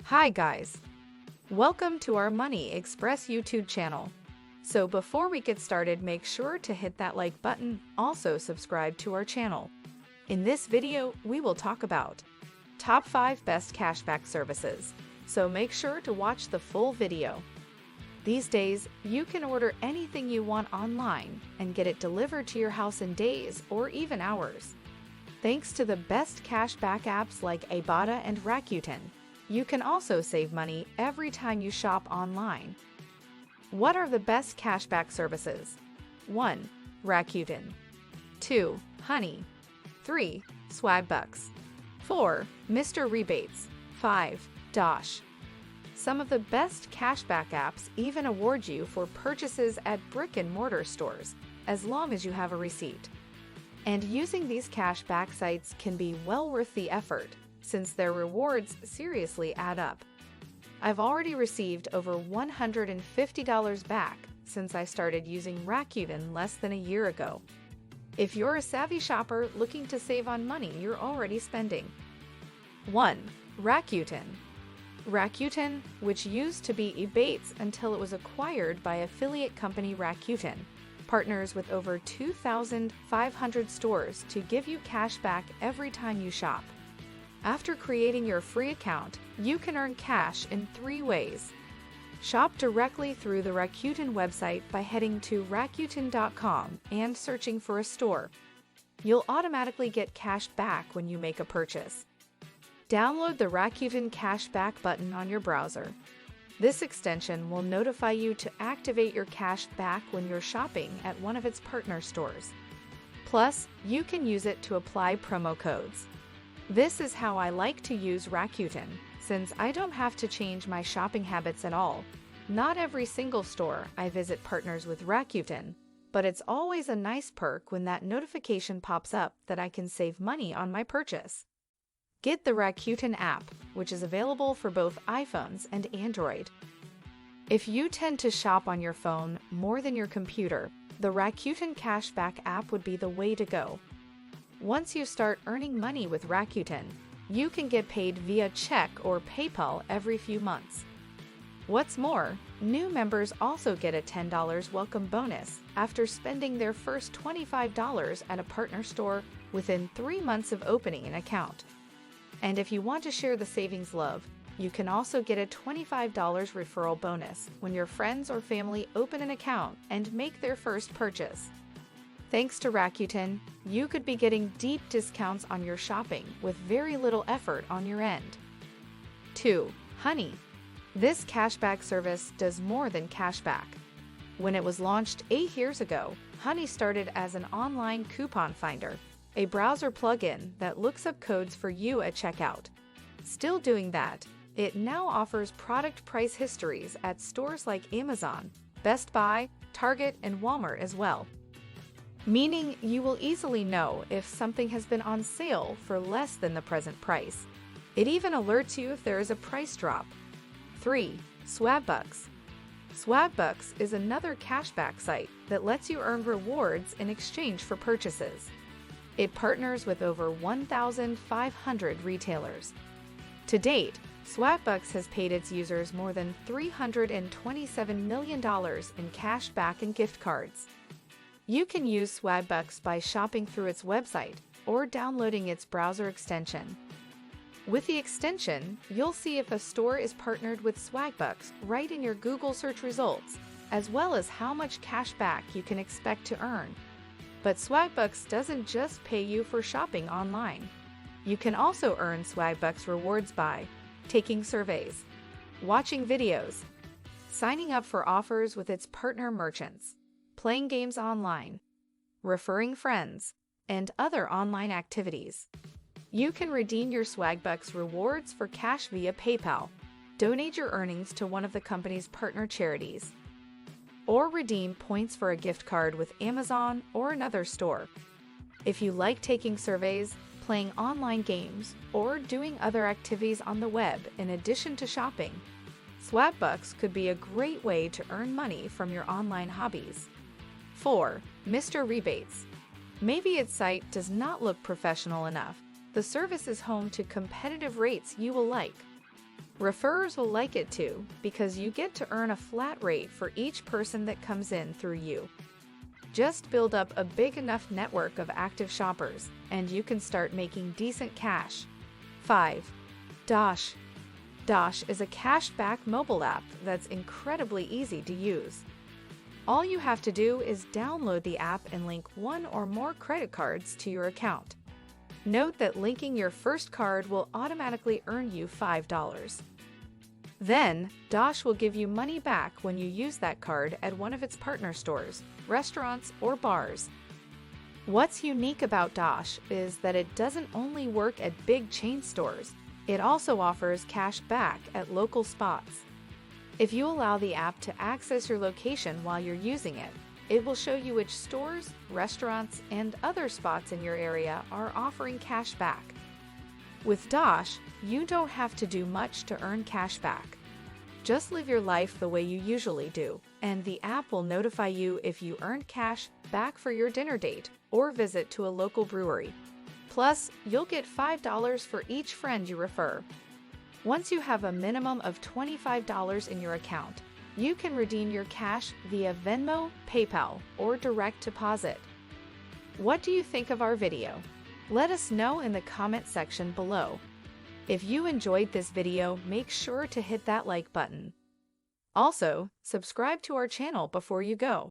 Hi guys! Welcome to our Money Express YouTube channel. So before we get started, make sure to hit that like button, also subscribe to our channel. In this video, we will talk about top 5 best cashback services, so make sure to watch the full video. These days, you can order anything you want online and get it delivered to your house in days or even hours. Thanks to the best cashback apps like Ibotta and Rakuten, you can also save money every time you shop online. What are the best cashback services? 1. Rakuten. 2. Honey. 3. Swagbucks. 4. Mr. Rebates. 5. Dosh. Some of the best cashback apps even award you for purchases at brick-and-mortar stores, as long as you have a receipt. And using these cashback sites can be well worth the effort, since their rewards seriously add up. I've already received over $150 back since I started using Rakuten less than a year ago. If you're a savvy shopper looking to save on money you're already spending. 1. Rakuten. Rakuten, which used to be Rebates until it was acquired by affiliate company Rakuten, partners with over 2,500 stores to give you cash back every time you shop. After creating your free account, you can earn cash in 3 ways. Shop directly through the Rakuten website by heading to rakuten.com and searching for a store. You'll automatically get cash back when you make a purchase. Download the Rakuten Cashback button on your browser. This extension will notify you to activate your cash back when you're shopping at one of its partner stores. Plus, you can use it to apply promo codes. This is how I like to use Rakuten, since I don't have to change my shopping habits at all. Not every single store I visit partners with Rakuten, but it's always a nice perk when that notification pops up that I can save money on my purchase. Get the Rakuten app, which is available for both iPhones and Android. If you tend to shop on your phone more than your computer, the Rakuten Cashback app would be the way to go. Once you start earning money with Rakuten, you can get paid via check or PayPal every few months. What's more, new members also get a $10 welcome bonus after spending their first $25 at a partner store within 3 months of opening an account. And if you want to share the savings love, you can also get a $25 referral bonus when your friends or family open an account and make their first purchase. Thanks to Rakuten, you could be getting deep discounts on your shopping with very little effort on your end. 2. Honey. This cashback service does more than cashback. When it was launched 8 years ago, Honey started as an online coupon finder, a browser plugin that looks up codes for you at checkout. Still doing that, it now offers product price histories at stores like Amazon, Best Buy, Target, and Walmart as well. Meaning you will easily know if something has been on sale for less than the present price. It even alerts you if there is a price drop. 3. Swagbucks. Swagbucks is another cashback site that lets you earn rewards in exchange for purchases. It partners with over 1,500 retailers. To date, Swagbucks has paid its users more than $327 million in cash back and gift cards. You can use Swagbucks by shopping through its website or downloading its browser extension. With the extension, you'll see if a store is partnered with Swagbucks right in your Google search results, as well as how much cash back you can expect to earn. But Swagbucks doesn't just pay you for shopping online. You can also earn Swagbucks rewards by taking surveys, watching videos, signing up for offers with its partner merchants, playing games online, referring friends, and other online activities. You can redeem your Swagbucks rewards for cash via PayPal, donate your earnings to one of the company's partner charities, or redeem points for a gift card with Amazon or another store. If you like taking surveys, playing online games, or doing other activities on the web in addition to shopping, Swagbucks could be a great way to earn money from your online hobbies. 4. Mr. Rebates. Maybe its site does not look professional enough. The service is home to competitive rates you will like. Referrers will like it too, because you get to earn a flat rate for each person that comes in through you. Just build up a big enough network of active shoppers, and you can start making decent cash. 5. Dosh. Dosh is a cashback mobile app that's incredibly easy to use. All you have to do is download the app and link one or more credit cards to your account. Note that linking your first card will automatically earn you $5. Then, Dosh will give you money back when you use that card at one of its partner stores, restaurants, or bars. What's unique about Dosh is that it doesn't only work at big chain stores, it also offers cash back at local spots. If you allow the app to access your location while you're using it, it will show you which stores, restaurants, and other spots in your area are offering cash back. With Dosh, you don't have to do much to earn cash back. Just live your life the way you usually do, and the app will notify you if you earned cash back for your dinner date or visit to a local brewery. Plus, you'll get $5 for each friend you refer. Once you have a minimum of $25 in your account, you can redeem your cash via Venmo, PayPal, or direct deposit. What do you think of our video? Let us know in the comment section below. If you enjoyed this video, make sure to hit that like button. Also, subscribe to our channel before you go.